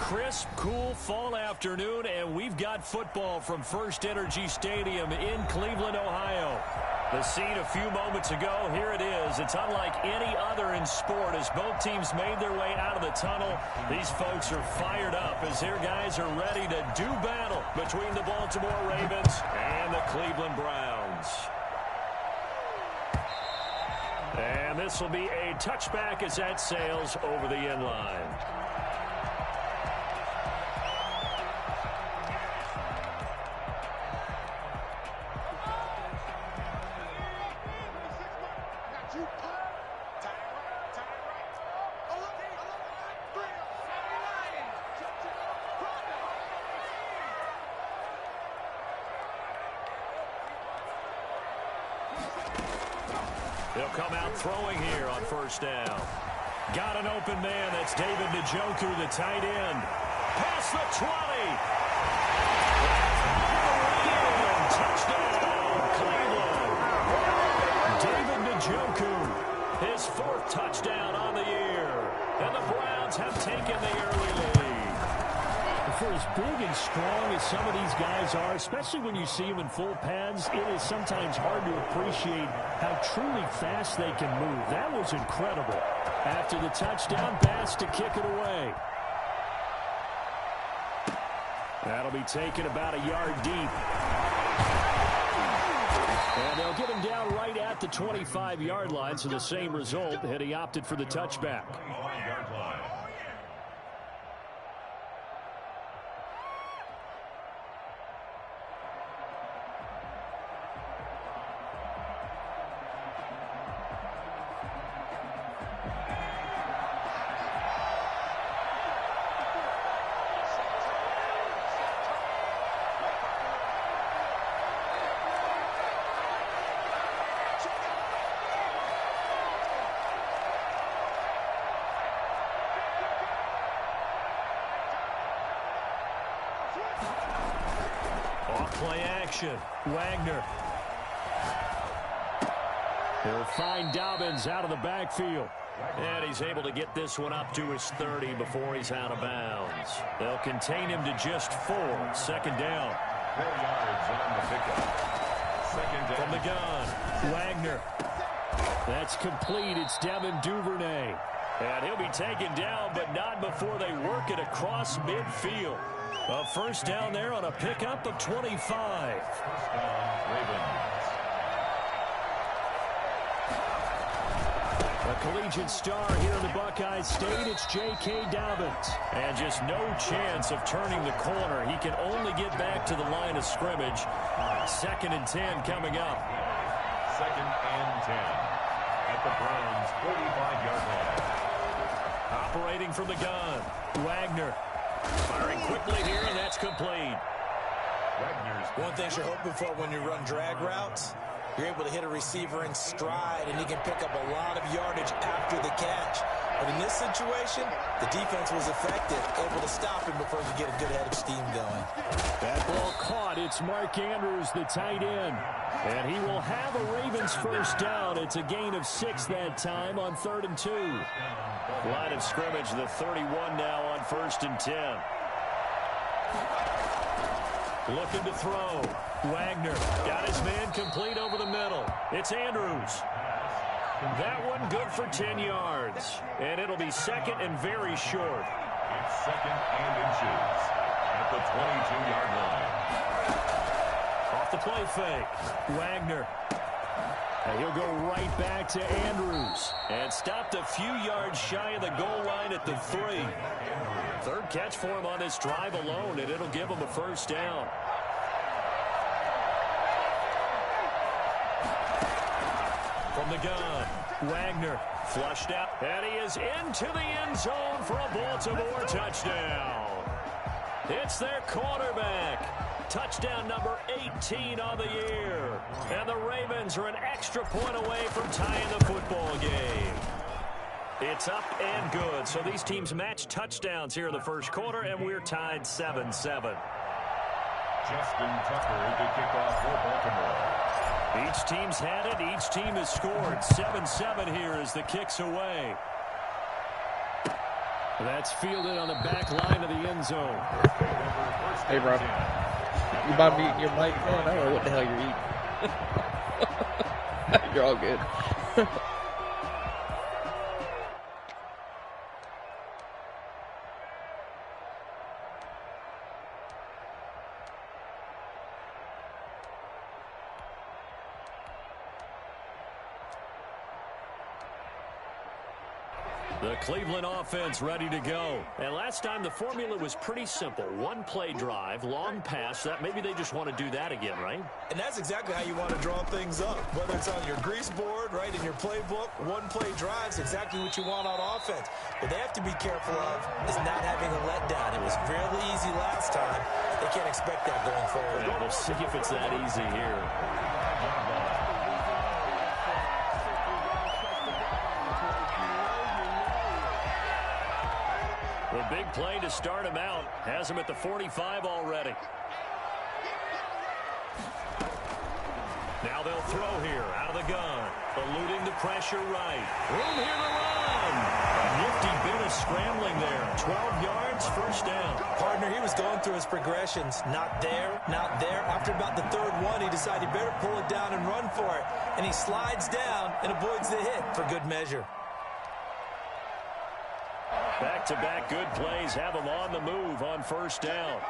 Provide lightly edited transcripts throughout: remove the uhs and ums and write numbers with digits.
crisp, cool fall afternoon, and we've got football from First Energy Stadium in Cleveland, Ohio. The scene a few moments ago, here it is. It's unlike any other in sport as both teams made their way out of the tunnel. These folks are fired up as their guys are ready to do battle between the Baltimore Ravens and the Cleveland Browns. And this will be a touchback as that sails over the end line. He'll come out throwing here on first down. Got an open man. That's David Njoku, the tight end. Past the 20. Touchdown, Cleveland. David Njoku, his fourth touchdown on the year. And the Browns have taken the early lead. For as big and strong as some of these guys are, especially when you see them in full pads, it is sometimes hard to appreciate how truly fast they can move. That was incredible. After the touchdown, Bass to kick it away. That'll be taken about a yard deep. And they'll get him down right at the 25-yard line, so the same result had he opted for the touchback. Play action. Wagner. He'll find Dobbins out of the backfield. And he's able to get this one up to his 30 before he's out of bounds. They'll contain him to just 4. Second down. 4 yards on the pickup. Second down. From the gun. Wagner. That's complete. It's Devin Duvernay. And he'll be taken down, but not before they work it across midfield. A first down there on a pickup of 25. First down, Ravens. A collegiate star here in the Buckeye State, it's J.K. Dobbins. And just no chance of turning the corner. He can only get back to the line of scrimmage. 2nd and 10 coming up. 2nd and 10 at the Browns' 45-yard line. Operating from the gun, Wagner. Firing quickly here, and that's complete. One thing you're hoping for when you run drag routes, you're able to hit a receiver in stride, and he can pick up a lot of yardage after the catch. But in this situation, the defense was effective, able to stop him before he could get a good head of steam going. That ball caught. It's Mark Andrews, the tight end. And he will have a Ravens first down. It's a gain of 6 that time on 3rd and 2. Line of scrimmage, the 31 now on 1st and 10. Looking to throw. Wagner got his man complete over the middle. It's Andrews. That one good for 10 yards. And it'll be 2nd and very short. It's 2nd and inches at the 22-yard line. Off the play fake. Wagner. And he'll go right back to Andrews. And stopped a few yards shy of the goal line at the 3. 3rd catch for him on this drive alone, and it'll give him a first down. From the gun, Wagner flushed out. And he is into the end zone for a Baltimore touchdown. It's their quarterback. Touchdown number 18 on the year. And the Ravens are an extra point away from tying the football game. It's up and good. So these teams match touchdowns here in the first quarter, and we're tied 7-7. Justin Tucker to kick off for Baltimore. Each team's had it. Each team has scored. 7-7 here as the kick's away. That's fielded on the back line of the end zone. Hey, bro. You about me eating your mic, man? I don't know what the hell you're eating. You're all good. The Cleveland offense ready to go. And last time the formula was pretty simple. One play drive, long pass. That maybe they just want to do that again, right? And that's exactly how you want to draw things up. Whether it's on your grease board, right, in your playbook, one play drives exactly what you want on offense. What they have to be careful of is not having a letdown. It was fairly easy last time. They can't expect that going forward. Yeah, we'll see if it's that easy here. The big play to start him out. Has him at the 45 already. Now they'll throw here out of the gun. Eluding the pressure right. Room here to run. A nifty bit of scrambling there. 12 yards, first down. Partner, he was going through his progressions. Not there, not there. After about the third one, he decided he better pull it down and run for it. And he slides down and avoids the hit for good measure. Back-to-back good plays have him on the move on first down.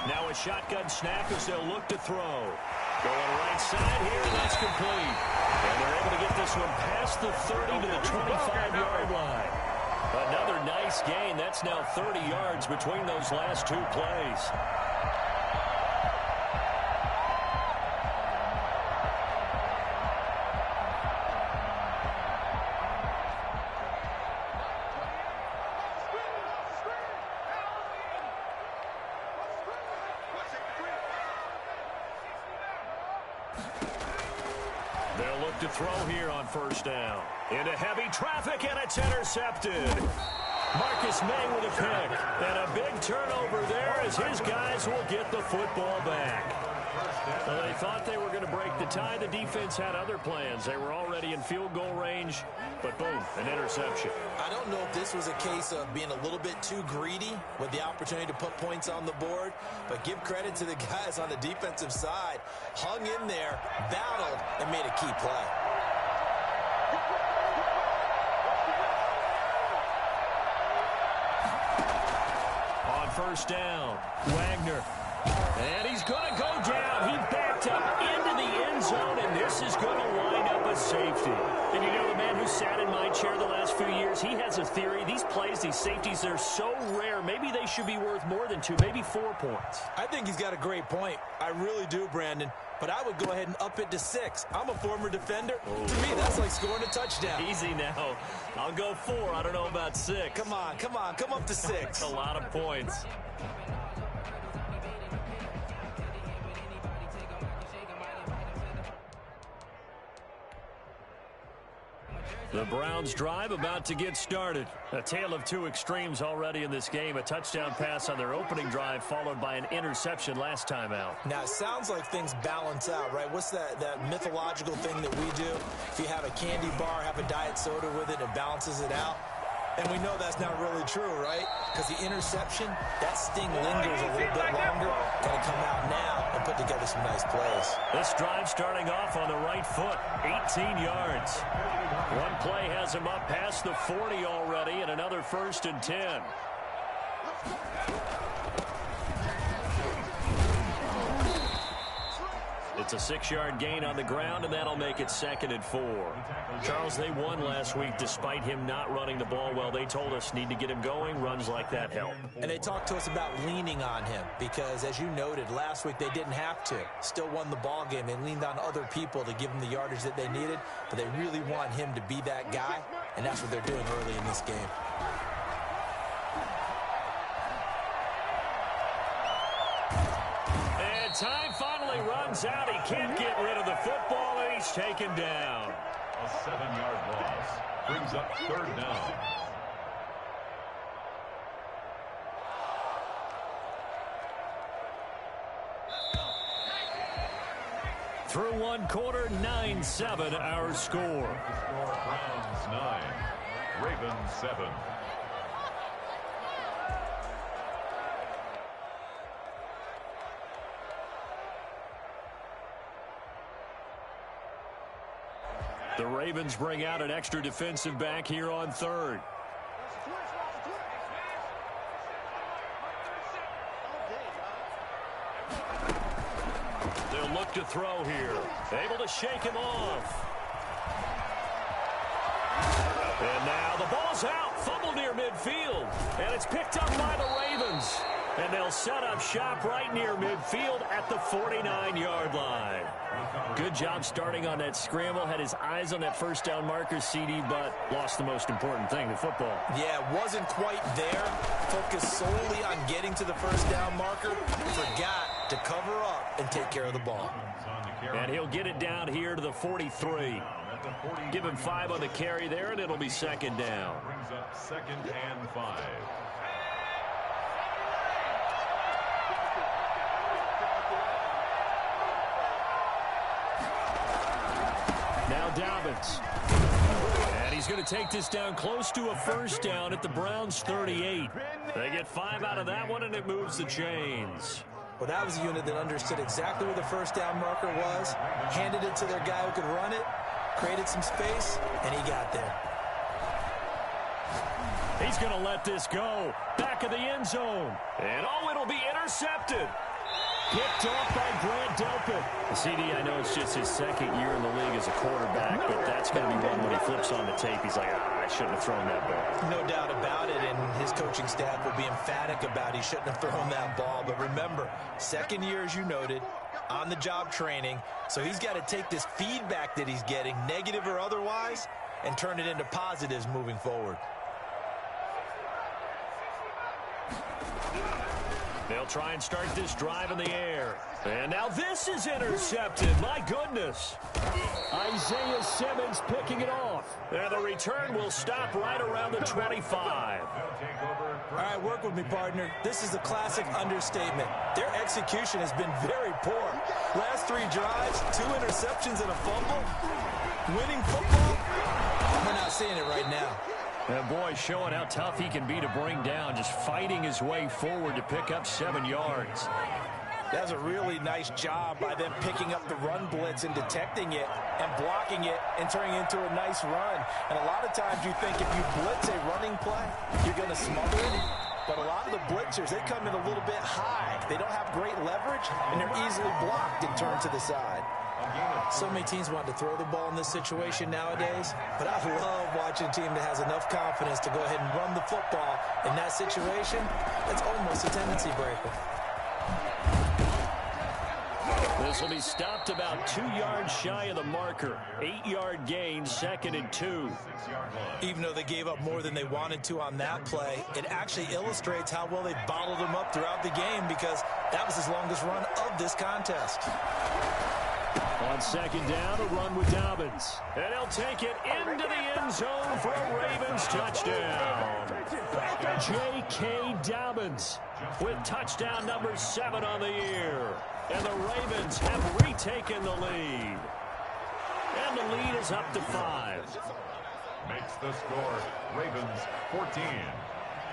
Now a shotgun snap as they'll look to throw. Going right side here, and that's complete. And they're able to get this one past the 30 to the 25-yard line. Another nice gain. That's now 30 yards between those last two plays. They'll look to throw here on first down. Into heavy traffic, and it's intercepted. Marcus May with a pick. And a big turnover there as his guys will get the football back. Well, they thought they were going to break the tie. The defense had other plans. They were already in field goal range, but boom, an interception. I don't know if this was a case of being a little bit too greedy with the opportunity to put points on the board, but give credit to the guys on the defensive side. Hung in there, battled, and made a key play. On first down, Wagner. And he's going to go down. He backed up into the end zone, and this is going to wind up a safety. And you know, the man who sat in my chair the last few years, he has a theory. These plays, these safeties, they're so rare. Maybe they should be worth more than 2, maybe 4 points. I think he's got a great point. I really do, Brandon. But I would go ahead and up it to 6. I'm a former defender. Oh. To me, that's like scoring a touchdown. Easy now. I'll go 4. I don't know about 6. Come on. Come up to 6. That's a lot of points. The Browns drive about to get started. A tale of two extremes already in this game. A touchdown pass on their opening drive followed by an interception last time out. Now, it sounds like things balance out, right? What's that mythological thing that we do? If you have a candy bar, have a diet soda with it, it balances it out. And we know that's not really true, right? Because the interception, that sting lingers a little bit longer. Got to come out now and put together some nice plays. This drive starting off on the right foot, 18 yards. One play has him up past the 40 already, and another 1st and 10. It's a 6-yard gain on the ground, and that'll make it 2nd and 4. Charles, they won last week despite him not running the ball well. They told us need to get him going. Runs like that help. And they talked to us about leaning on him because, as you noted, last week they didn't have to. Still won the ball game. They leaned on other people to give them the yardage that they needed, but they really want him to be that guy, and that's what they're doing early in this game. And time finally runs out. He can't get rid of the football, and he's taken down. A 7-yard loss brings up 3rd down. Through one quarter, 9-7 our score. Browns 9, Ravens 7. The Ravens bring out an extra defensive back here on third. They'll look to throw here. Able to shake him off. And now the ball's out. Fumble near midfield. And it's picked up by the Ravens. And they'll set up shop right near midfield at the 49-yard line. Good job starting on that scramble. Had his eyes on that first down marker, CD, but lost the most important thing, the football. Yeah, wasn't quite there. Focused solely on getting to the first down marker. Forgot to cover up and take care of the ball. And he'll get it down here to the 43. Give him 5 on the carry there, and it'll be second down. Brings up 2nd and 5. Now Dobbins. And he's going to take this down close to a first down at the Browns' 38. They get 5 out of that one, and it moves the chains. Well, that was a unit that understood exactly where the first down marker was, handed it to their guy who could run it, created some space, and he got there. He's going to let this go. Back of the end zone. And, oh, it'll be intercepted. Picked off by Grant Delpit. CD, I know it's just his second year in the league as a quarterback, but that's going to be one when he flips on the tape. He's like, I shouldn't have thrown that ball. No doubt about it, and his coaching staff will be emphatic about he shouldn't have thrown that ball. But remember, second year, as you noted, on-the-job training, so he's got to take this feedback that he's getting, negative or otherwise, and turn it into positives moving forward. They'll try and start this drive in the air. And now this is intercepted. My goodness. Isaiah Simmons picking it off. And the return will stop right around the 25. All right, work with me, partner. This is a classic understatement. Their execution has been very poor. Last 3 drives, 2 interceptions and a fumble. Winning football? We're not seeing it right now. And boy, showing how tough he can be to bring down, just fighting his way forward to pick up 7 yards. That's a really nice job by them picking up the run blitz and detecting it and blocking it and turning it into a nice run. And a lot of times you think if you blitz a running play, you're going to smother it. But a lot of the blitzers, they come in a little bit high. They don't have great leverage, and they're easily blocked and turned to the side. So many teams want to throw the ball in this situation nowadays, but I love watching a team that has enough confidence to go ahead and run the football in that situation. That's almost a tendency breaker. This will be stopped about 2 yards shy of the marker. 8-yard gain, 2nd and 2. Even though they gave up more than they wanted to on that play, it actually illustrates how well they bottled them up throughout the game, because that was his longest run of this contest. On second down, a run with Dobbins. And he'll take it into the end zone for a Ravens touchdown. J.K. Dobbins with touchdown number 7 on the year. And the Ravens have retaken the lead. And the lead is up to 5. Makes the score Ravens 14,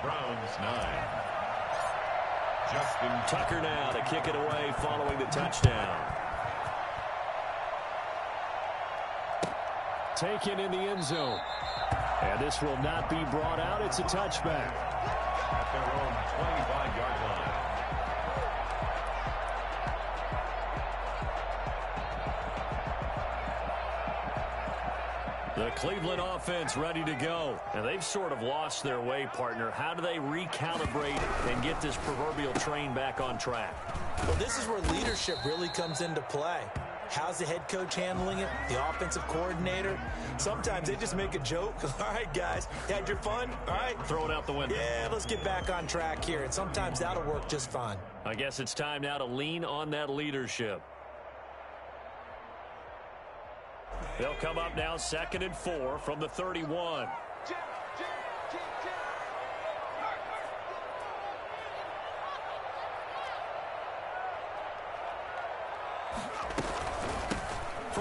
Browns 9. Justin Tucker now to kick it away following the touchdown. Taken in the end zone. And this will not be brought out. It's a touchback. At their own 25-yard line. The Cleveland offense ready to go. And they've sort of lost their way, partner. How do they recalibrate and get this proverbial train back on track? Well, this is where leadership really comes into play. How's the head coach handling it? The offensive coordinator? Sometimes they just make a joke. All right, guys, you had your fun? All right. Throw it out the window. Yeah, let's get back on track here. And sometimes that'll work just fine. I guess it's time now to lean on that leadership. They'll come up now 2nd and 4 from the 31.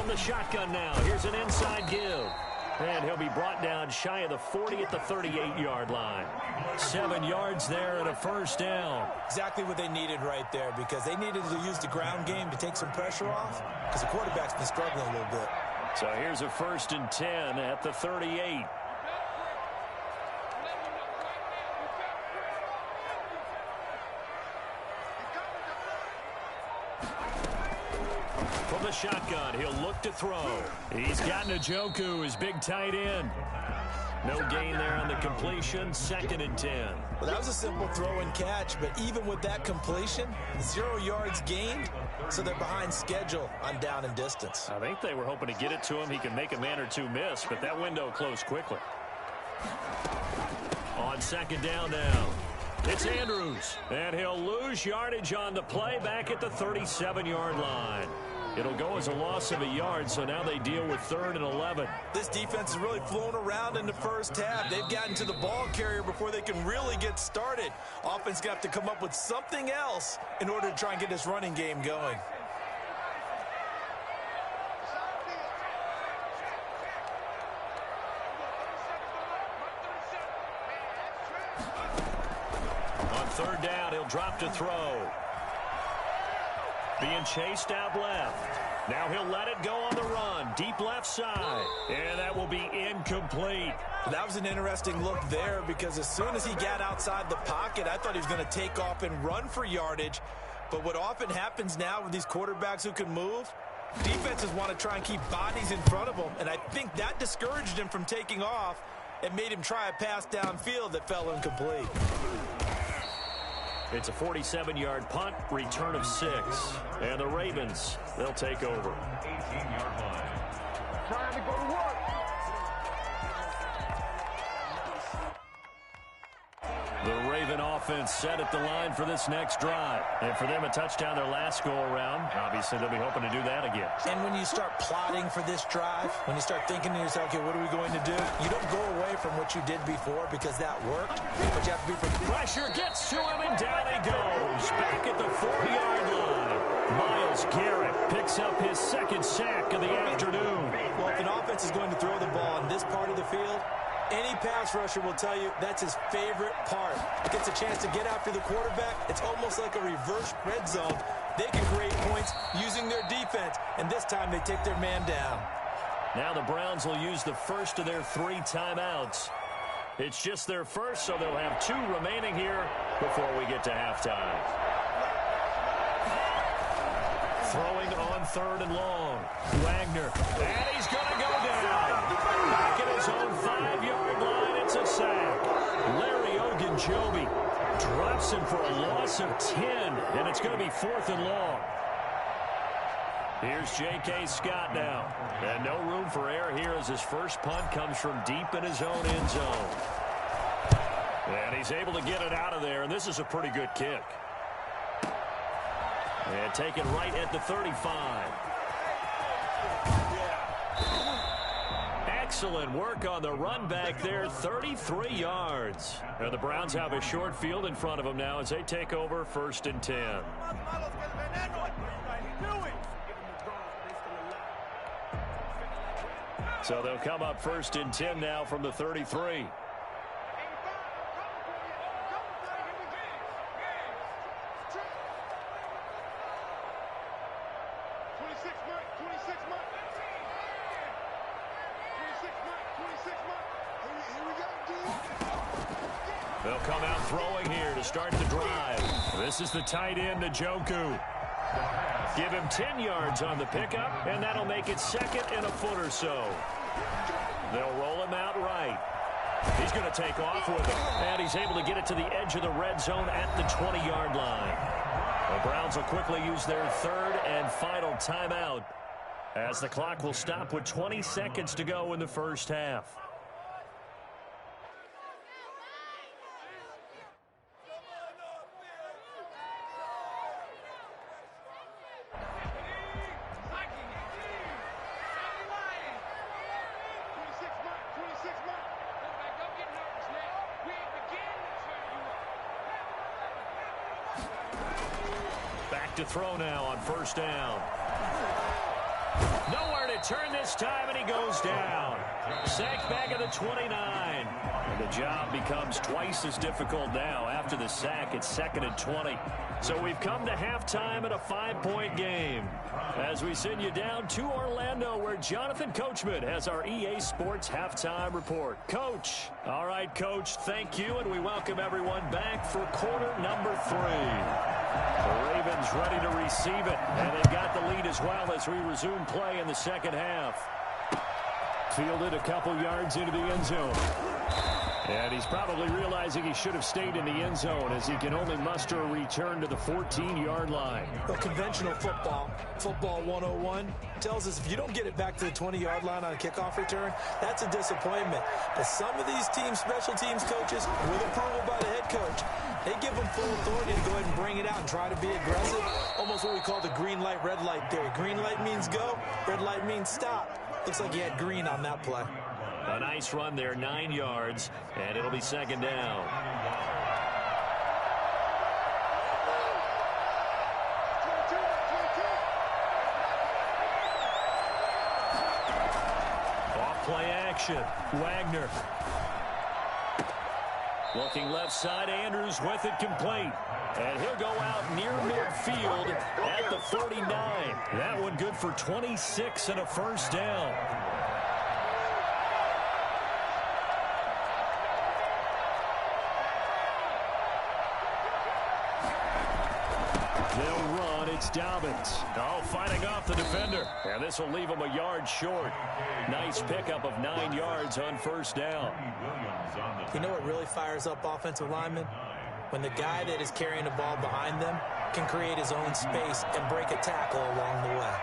From the shotgun now, here's an inside give. And he'll be brought down shy of the 40 at the 38-yard line. 7 yards there and a first down. Exactly what they needed right there, because they needed to use the ground game to take some pressure off, because the quarterback's been struggling a little bit. So here's a 1st and 10 at the 38. From the shotgun, he'll look to throw. He's got Njoku, his big tight end. No gain there on the completion, 2nd and 10. Well, that was a simple throw and catch, but even with that completion, 0 yards gained, so they're behind schedule on down and distance. I think they were hoping to get it to him. He can make a man or two miss, but that window closed quickly. On 2nd down now, it's Andrews, and he'll lose yardage on the play back at the 37-yard line. It'll go as a loss of a yard, so now they deal with 3rd and 11. This defense is really flown around in the first half. They've gotten to the ball carrier before they can really get started. Offense got to come up with something else in order to try and get this running game going. On 3rd down, he'll drop to throw. Being chased out left. Now he'll let it go on the run. Deep left side. And that will be incomplete. That was an interesting look there, because as soon as he got outside the pocket, I thought he was going to take off and run for yardage. But what often happens now with these quarterbacks who can move, defenses want to try and keep bodies in front of them. And I think that discouraged him from taking off and made him try a pass downfield that fell incomplete. It's a 47-yard punt, return of 6. And the Ravens, they'll take over. 18-yard line. Time to go to work. The Raven offense set at the line for this next drive. And for them, a touchdown their last go-around. Obviously, they'll be hoping to do that again. And when you start plotting for this drive, when you start thinking to yourself, okay, what are we going to do? You don't go away from what you did before, because that worked. But you have to be prepared. Pressure gets to him, and down he goes. Back at the 4-yard line. Myles Garrett picks up his 2nd sack of the afternoon. Well, if an offense is going to throw the ball in this part of the field, any pass rusher will tell you that's his favorite part. Gets a chance to get after the quarterback. It's almost like a reverse red zone. They can create points using their defense, and this time they take their man down. Now the Browns will use the first of their 3 timeouts. It's just their first, so they'll have 2 remaining here before we get to halftime. Throwing on 3rd and long. Wagner. And he's going to go down. Back at his own 5-yard line, it's a sack. Larry Ogunjobi drops him for a loss of 10, and it's going to be 4th and long. Here's J.K. Scott now. And no room for error here as his first punt comes from deep in his own end zone. And he's able to get it out of there, and this is a pretty good kick. And taken right at the 35. Excellent work on the run back there, 33 yards. And the Browns have a short field in front of them now as they take over 1st and 10. So they'll come up 1st and 10 now from the 33. They'll come out throwing here to start the drive. This is the tight end, Njoku. Give him 10 yards on the pickup, and that'll make it 2nd and a foot or so. They'll roll him out right. He's going to take off with it, and he's able to get it to the edge of the red zone at the 20-yard line. The Browns will quickly use their 3rd and final timeout as the clock will stop with 20 seconds to go in the first half. To throw now on 1st down. Nowhere to turn this time, and he goes down. Sacked back at the 29. And the job becomes twice as difficult now. After the sack, it's 2nd and 20. So we've come to halftime in a 5-point game. As we send you down to Orlando, where Jonathan Coachman has our EA Sports Halftime Report. Coach. All right, Coach, thank you, and we welcome everyone back for quarter number 3. The Ravens ready to receive it, and they've got the lead as well as we resume play in the second half. Fielded a couple yards into the end zone. And he's probably realizing he should have stayed in the end zone as he can only muster a return to the 14-yard line. Well, conventional football 101, tells us if you don't get it back to the 20-yard line on a kickoff return, that's a disappointment. But some of these teams, special teams coaches, with approval by the head coach, they give them full authority to go ahead and bring it out and try to be aggressive. Almost what we call the green light, red light theory. Green light means go, red light means stop. Looks like he had green on that play. A nice run there, 9 yards, and it'll be second down. Off play action, Wagner. Looking left side, Andrews with it complete. And he'll go out near midfield at the 39. That one good for 26 and a first down. They'll run. It's Dobbins. Oh, fighting off the defender. And this will leave him a yard short. Nice pickup of 9 yards on first down. You know what really fires up offensive linemen? When the guy that is carrying the ball behind them can create his own space and break a tackle along the way.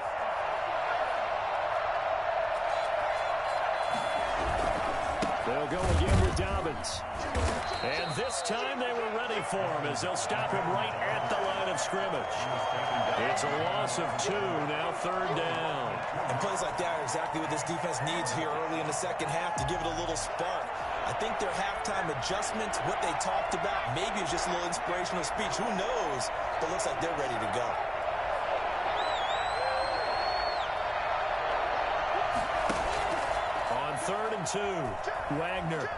They'll go again with Dobbins. And this time they were ready for him as they'll stop him right at the line of scrimmage. It's a loss of 2, now third down. And plays like that are exactly what this defense needs here early in the second half to give it a little spark. I think their halftime adjustments, what they talked about, maybe it's just a little inspirational speech. Who knows? But it looks like they're ready to go. On 3rd and 2, Wagner.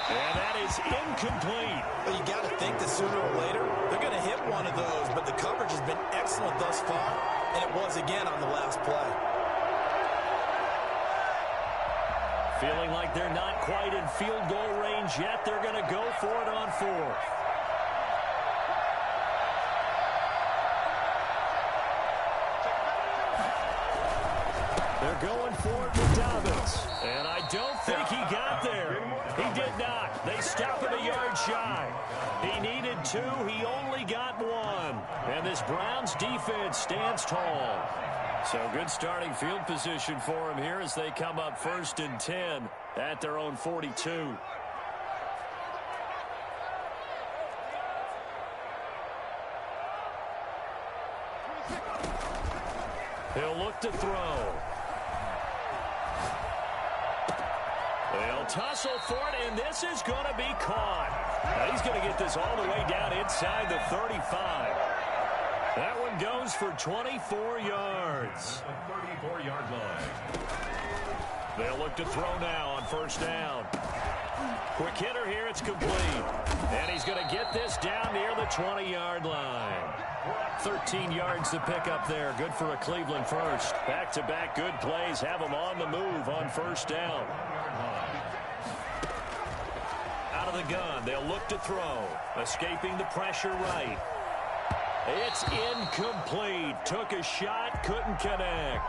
And that is incomplete. But you got to think that sooner or later, they're going to hit one of those. But the coverage has been excellent thus far, and it was again on the last play. Feeling like they're not quite in field goal range yet. They're going to go for it on 4th. They're going for it with Dobbins. And I don't think he got there. He did not. They stop him a yard shy. He needed 2. He only got 1. And this Browns defense stands tall. So good starting field position for him here as they come up 1st and 10 at their own 42. He'll look to throw. They'll tussle for it, and this is going to be caught. Now he's going to get this all the way down inside the 35. That one goes for 24 yards. The 34-yard line. They'll look to throw now on first down. Quick hitter here, it's complete. And he's going to get this down near the 20-yard line. 13 yards to pick up there. Good for a Cleveland first. Back-to-back good plays have them on the move on first down. Out of the gun, they'll look to throw. Escaping the pressure right. It's incomplete. Took a shot, couldn't connect.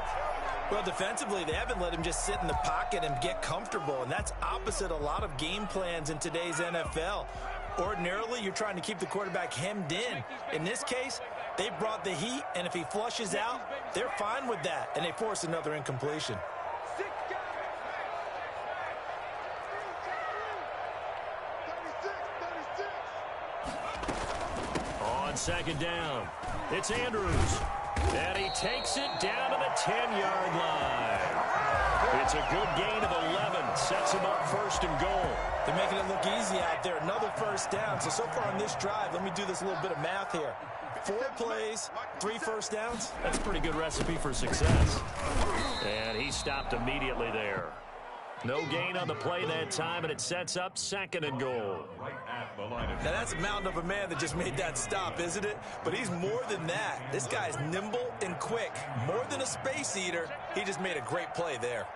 Well, defensively, they haven't let him just sit in the pocket and get comfortable, and that's opposite a lot of game plans in today's NFL. Ordinarily, you're trying to keep the quarterback hemmed in. In this case, they brought the heat, and if he flushes out, they're fine with that, and they force another incompletion. On second down, it's Andrews. And he takes it down to the 10-yard line. It's a good gain of 11. Sets him up 1st and goal. They're making it look easy out there. Another first down. So far on this drive, let me do this little bit of math here. 4 plays, 3 first downs. That's a pretty good recipe for success. And he stopped immediately there. No gain on the play that time, and it sets up 2nd and goal. Now, that's a mountain of a man that just made that stop, isn't it? But he's more than that. This guy's nimble and quick. More than a space eater, he just made a great play there.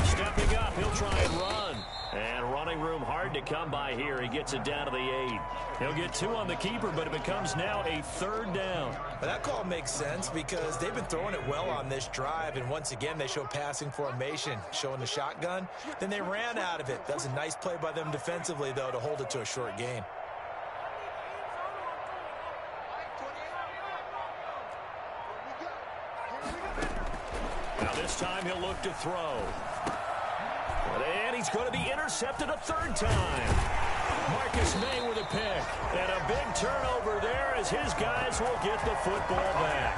Stepping up, he'll try and run. And running room hard to come by here. He gets it down to the 8. He'll get 2 on the keeper, but it becomes now a 3rd down. But that call makes sense because they've been throwing it well on this drive, and once again they show passing formation, showing the shotgun. Then they ran out of it. That was a nice play by them defensively, though, to hold it to a short gain. Now this time he'll look to throw. And he's going to be intercepted a 3rd time. Marcus May with a pick. And a big turnover there as his guys will get the football back.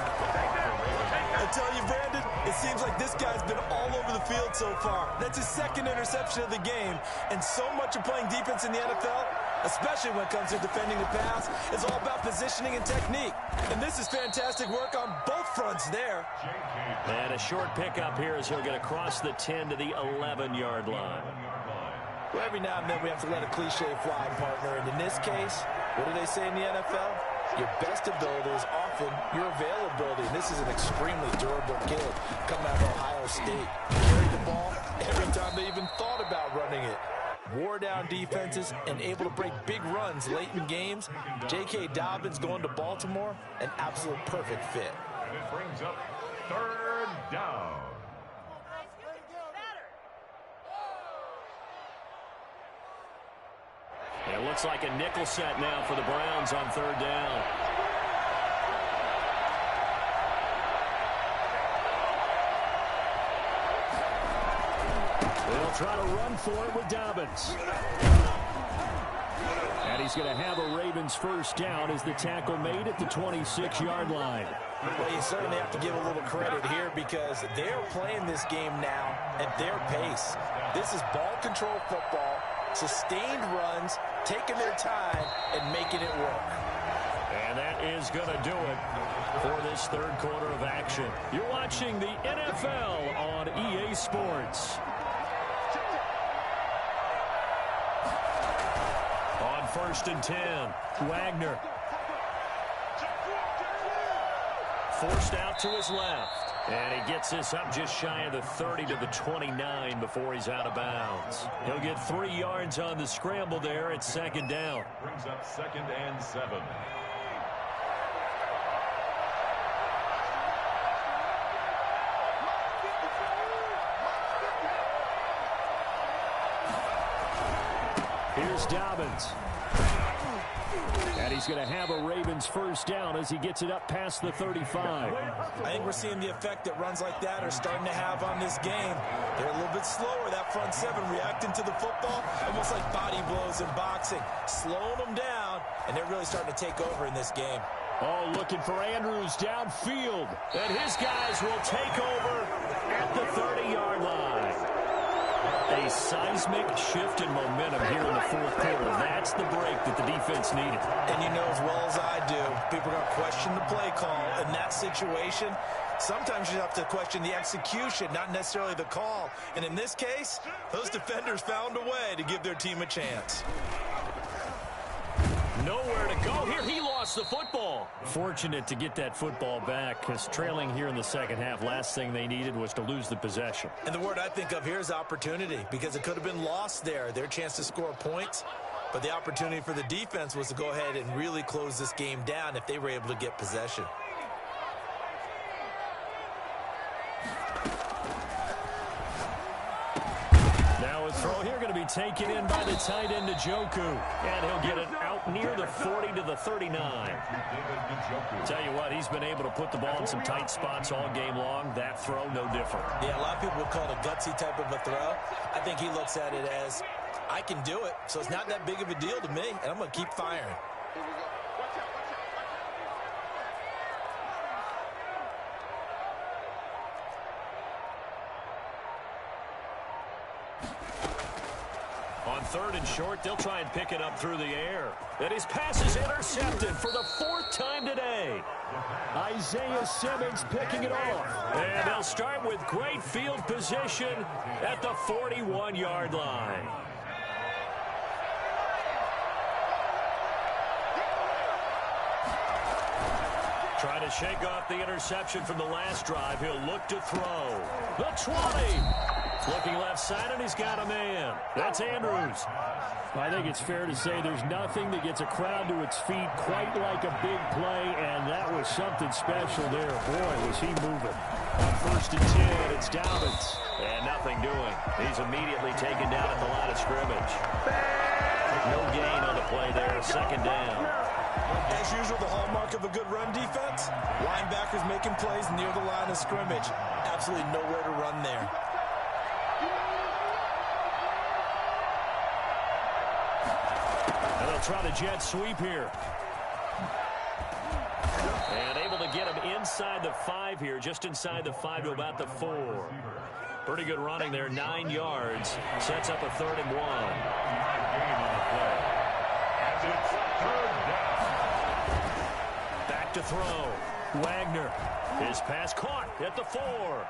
I tell you, Brandon, it seems like this guy's been all over the field so far. That's his 2nd interception of the game. And so much of playing defense in the NFL, especially when it comes to defending the pass, is all about positioning and technique. And this is fantastic work on both fronts there. And a short pickup here as he'll get across the 10 to the 11-yard line. Well, every now and then we have to let a cliche fly, partner. And in this case, what do they say in the NFL? Your best ability is often your availability. And this is an extremely durable kid coming out of Ohio State. Carried the ball every time they even thought about running it. Wore down defenses and able to break big runs late in games. J.K. Dobbins going to Baltimore, an absolute perfect fit. And it brings up 3rd down. It looks like a nickel set now for the Browns on 3rd down. They'll try to run for it with Dobbins. And he's going to have a Ravens 1st down as the tackle made at the 26-yard line. Well, you certainly have to give a little credit here because they're playing this game now at their pace. This is ball control football, sustained runs, taking their time, and making it work. And that is going to do it for this 3rd quarter of action. You're watching the NFL on EA Sports. On 1st and 10, Wagner. Forced out to his left. And he gets this up just shy of the 30 to the 29 before he's out of bounds. He'll get 3 yards on the scramble there at 2nd down. Brings up 2nd and 7. Here's Dobbins. And he's going to have a Ravens 1st down as he gets it up past the 35. I think we're seeing the effect that runs like that are starting to have on this game. They're a little bit slower, that front 7, reacting to the football, almost like body blows in boxing, slowing them down, and they're really starting to take over in this game. Oh, looking for Andrews downfield. And his guys will take over at the 30-yard line. A seismic shift in momentum here in the 4th quarter. That's the break that the defense needed. And you know as well as I do, people are going to question the play call. In that situation, sometimes you have to question the execution, not necessarily the call. And in this case, those defenders found a way to give their team a chance. Nowhere to go here. He lost the football. Fortunate to get that football back because trailing here in the 2nd half, last thing they needed was to lose the possession. And the word I think of here is opportunity because it could have been lost there. Their chance to score points. But the opportunity for the defense was to go ahead and really close this game down if they were able to get possession. Now a throw here going to be taken in by the tight end Njoku. And he'll get it out near the 40 to the 39. Tell you what, he's been able to put the ball in some tight spots all game long. That throw, no different. Yeah, a lot of people would call it a gutsy type of a throw. I think he looks at it as, I can do it, so it's not that big of a deal to me, and I'm going to keep firing. 3rd and short. They'll try and pick it up through the air. And his pass is intercepted for the 4th time today. Isaiah Simmons picking it off. And they'll start with great field position at the 41-yard line. Trying to shake off the interception from the last drive. He'll look to throw. The 20. Looking left side, and he's got a man. That's Andrews. I think it's fair to say there's nothing that gets a crowd to its feet quite like a big play, and that was something special there. Boy, was he moving. On 1st and 10, it's Dobbins. And nothing doing. He's immediately taken down at the line of scrimmage. No gain on the play there. 2nd down. As usual, the hallmark of a good run defense, linebackers making plays near the line of scrimmage. Absolutely nowhere to run there. And they'll try the jet sweep here. And able to get him inside the 5 here, just inside the 5 to about the 4. Pretty good running there, 9 yards. Sets up a 3rd and 1. Back to throw. Wagner. His pass caught at the 4.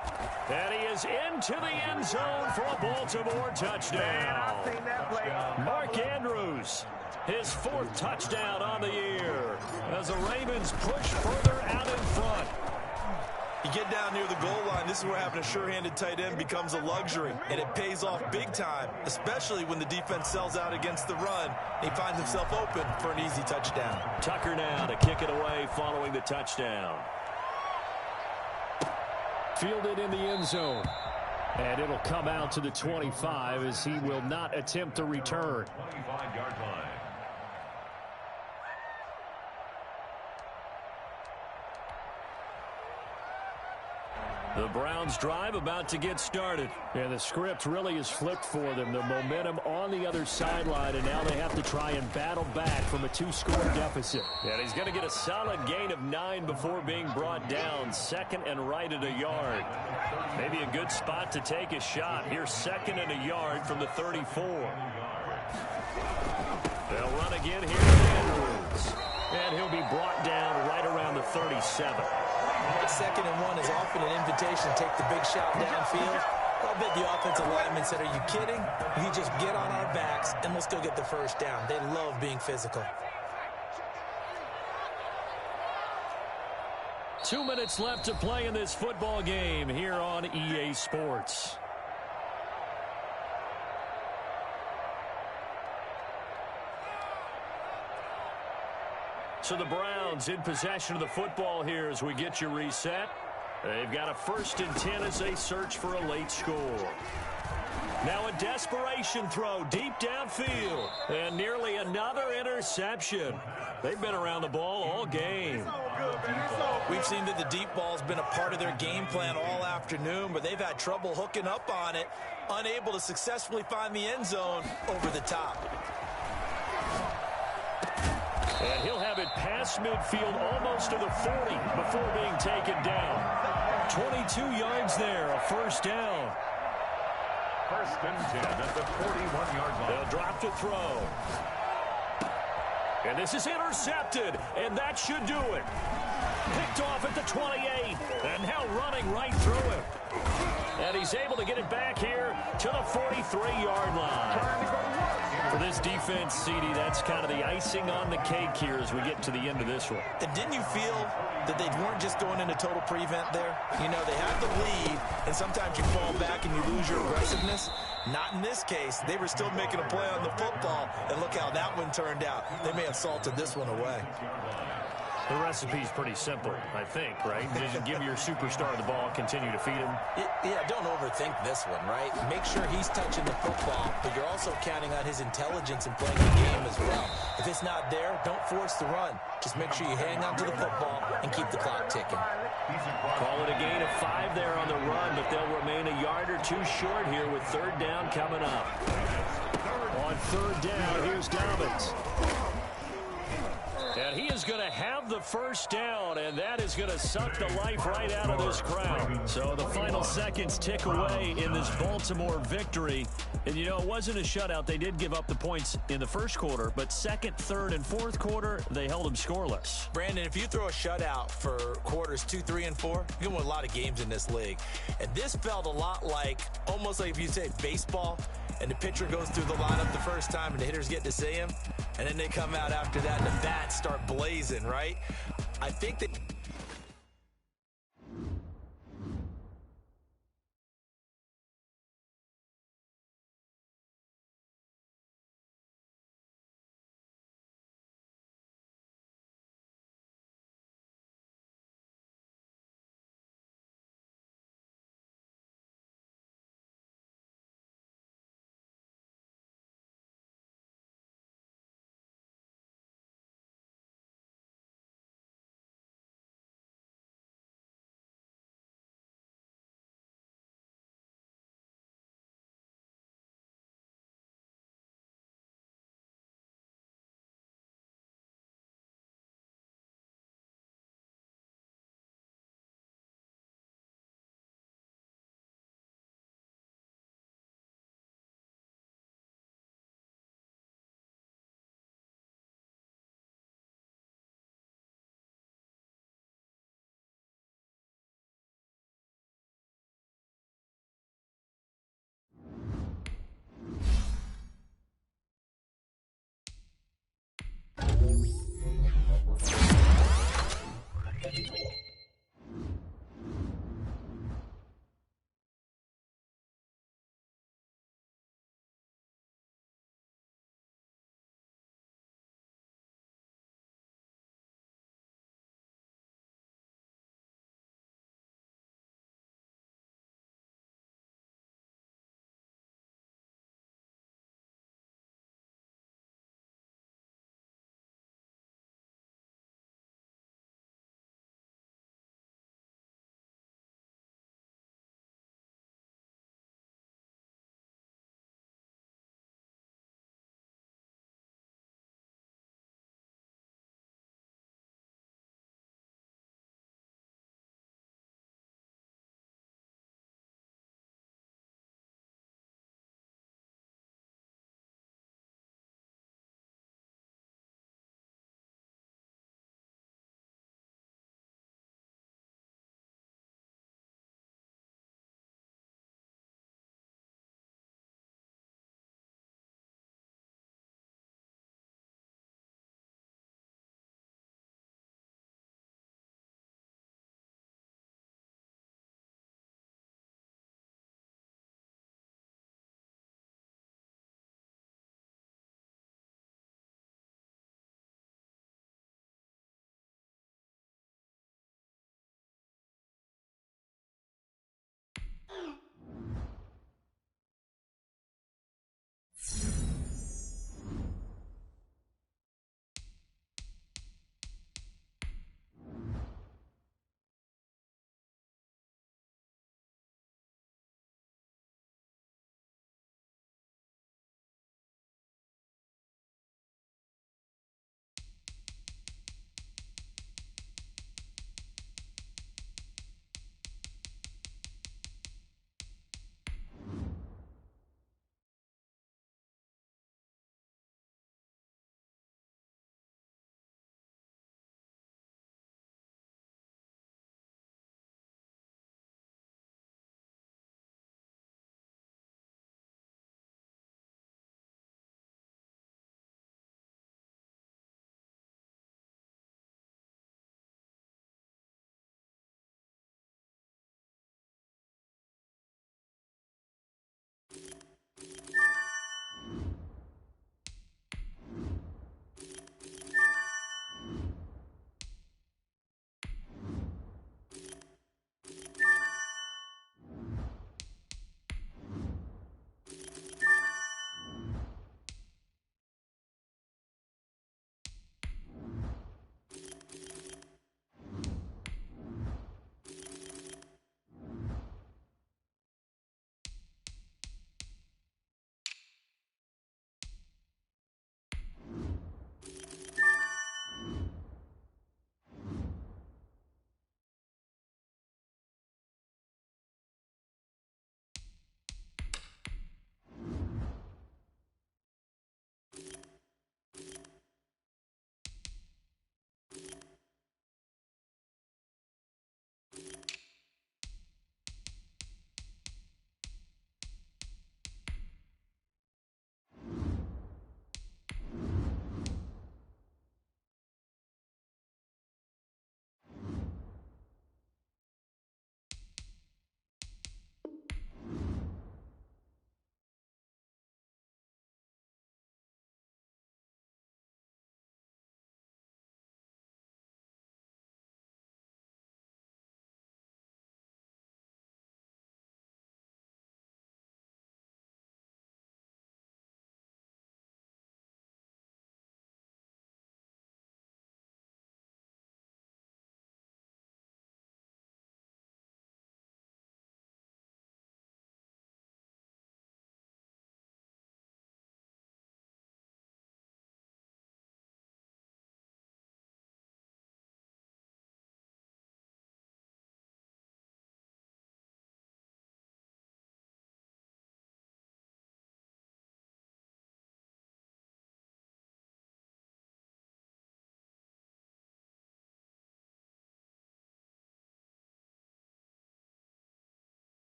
And he is into the end zone for a Baltimore touchdown. Mark Andrews, his 4th touchdown on the year as the Ravens push further out in front. You get down near the goal line, this is where having a sure-handed tight end becomes a luxury, and it pays off big time, especially when the defense sells out against the run. He finds himself open for an easy touchdown. Tucker now to kick it away following the touchdown. Fielded in the end zone. And it'll come out to the 25 as he will not attempt to return. 25-yard line. The Browns drive about to get started. And the script really is flipped for them. The momentum on the other sideline, and now they have to try and battle back from a 2-score deficit. And he's going to get a solid gain of 9 before being brought down. 2nd and right at a yard. Maybe a good spot to take a shot. Here's 2nd and a yard from the 34. They'll run again here with Andrews. And he'll be brought down right around the 37. 2nd and 1 is often an invitation to take the big shot downfield. I'll bet the offensive linemen said, are you kidding? You just get on our backs and we'll still get the 1st down. They love being physical. 2 minutes left to play in this football game here on EA Sports. So the Browns in possession of the football here as we get you reset. They've got a 1st and 10 as they search for a late score. Now a desperation throw deep downfield. And nearly another interception. They've been around the ball all game. We've seen that the deep ball's been a part of their game plan all afternoon, but they've had trouble hooking up on it, unable to successfully find the end zone over the top. And he'll have it past midfield almost to the 40 before being taken down. 22 yards there, a 1st down. 1st and 10 at the 41-yard line. They'll drop to throw. And this is intercepted, and that should do it. Picked off at the 28, and now running right through it. And he's able to get it back here to the 43-yard line. For this defense, CD, that's kind of the icing on the cake here as we get to the end of this one. And didn't you feel that they weren't just going into total prevent there? You know, they had the lead, and sometimes you fall back and you lose your aggressiveness. Not in this case. They were still making a play on the football, and look how that one turned out. They may have salted this one away. The recipe's pretty simple, I think, right? Just give your superstar the ball, continue to feed him. Yeah, don't overthink this one, right? Make sure he's touching the football, but you're also counting on his intelligence in playing the game as well. If it's not there, don't force the run. Just make sure you hang on to the football and keep the clock ticking. Call it a gain of 5 there on the run, but they'll remain a yard or 2 short here with 3rd down coming up. On 3rd down, here's Dobbins. And he is going to have the first down, and that is going to suck the life right out of this crowd. So the final seconds tick away in this Baltimore victory. And, you know, it wasn't a shutout. They did give up the points in the first quarter, but second, third, and fourth quarter, they held them scoreless. Brandon, if you throw a shutout for quarters 2, 3, and 4, you can win a lot of games in this league. And this felt a lot like, almost like if you say baseball, and the pitcher goes through the lineup the first time and the hitters get to see him, and then they come out after that and the bats start blazing, right? I think that